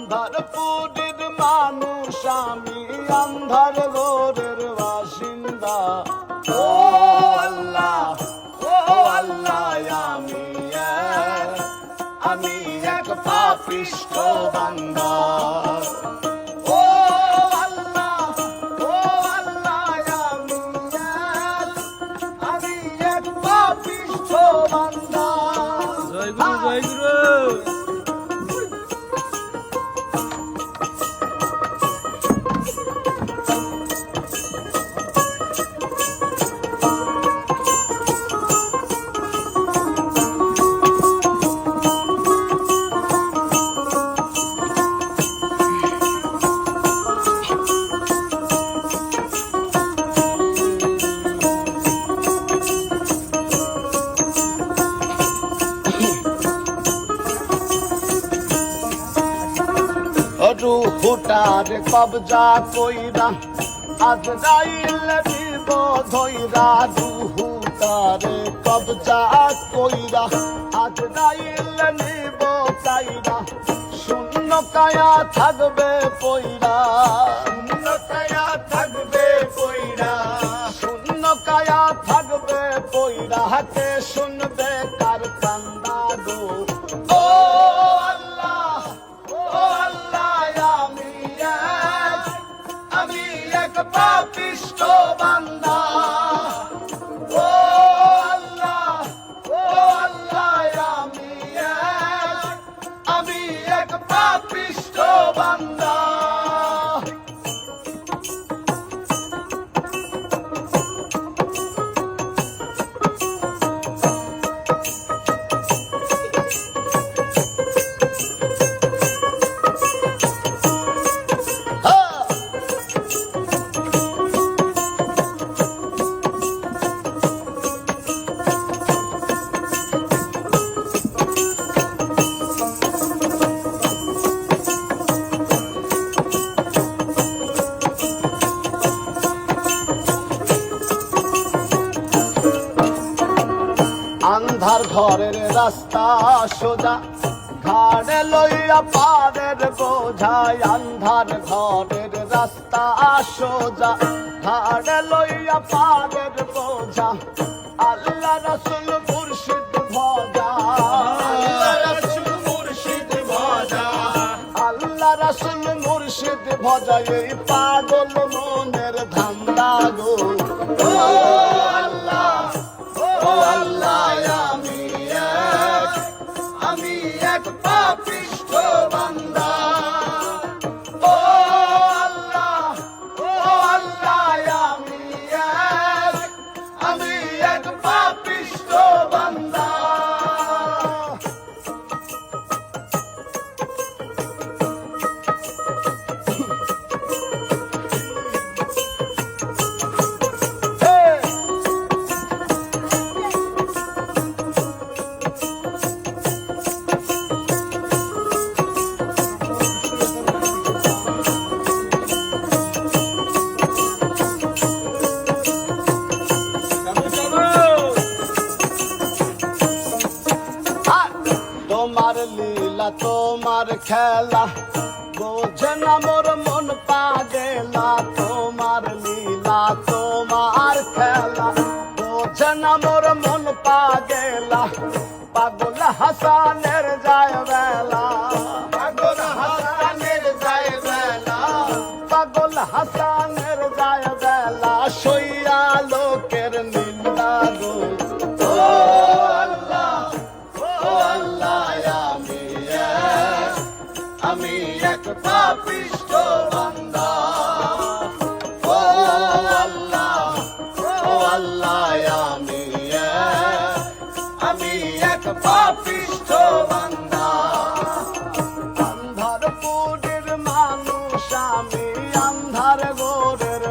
আন্ধারপুরের মানুষ আমি, আন্ধার ঘরের বাসিন্দা। ও আল্লাহ, ও আল্লাহ, আমি এক পাপিষ্ঠ বান্দা। ও আল্লাহ, ও আল্লাহ, আমি এক পাপিষ্ঠ বান্দা। জয় গুরু, জয় গুরু। রুহুটার কবজা কইরা আজরাইল দিব ধইরা। রুহুটার কবজা কইরা আজরাইল নিব চাইরা। শূন্য কায়া থাকবে পইরা, শূন্য কায়া থাকবে পইরা, শূন্য কায়া থাকবে পইরা। হাতে শুনবে কার কান্দা গো। ও আল্লাহ, ও আল্লাহ, আমি এক পাপিষ্ঠ বান্দা। ও আল্লাহ, ও আল্লাহ, আমি এক পাপিষ্ঠ বান্দা। আন্ধার ঘরের রাস্তা সোজা, ঘাড়ে লইয়া পারের বোঝায়। আন্ধার ঘরের রাস্তা সোজা, ঘাড়ে লইয়া পারের বোঝা। আল্লাহ রাসূল মুর্শিদ ভজা, আল্লাহ রাসূল মুর্শিদ ভজা, আল্লাহ রাসূল মুর্শিদ ভজা। এই পাগল মনের ধান্দা গো। ও আল্লাহ, ও আল্লাহ, আমি এক পাপিষ্ঠ বান্দা। ও আল্লাহ, ও আল্লাহ, আমি এক পাপিষ্ঠ বান্দা। তোমার লীলা, তোমার খেলা, বোঝে না মোর মন পাগেলা। তোমার লীলা, তোমার খেলা, বোঝে না মোর মন পাগেলা। পাগল হাসানের যায় বেলা, পাগল হাসানের যায় বেলা, পাগল হাসানের যায় বেলা। সইয়া লোকের নিন্দা গো। ও আল্লাহ, ও আল্লাহ, আমি এক পাপিষ্ঠ বান্দা। ও আল্লাহ, ও আল্লাহ, আমি এক পাপিষ্ঠ বান্দা। আন্ধারপুরের মানুষ আমি, আন্ধার ঘরের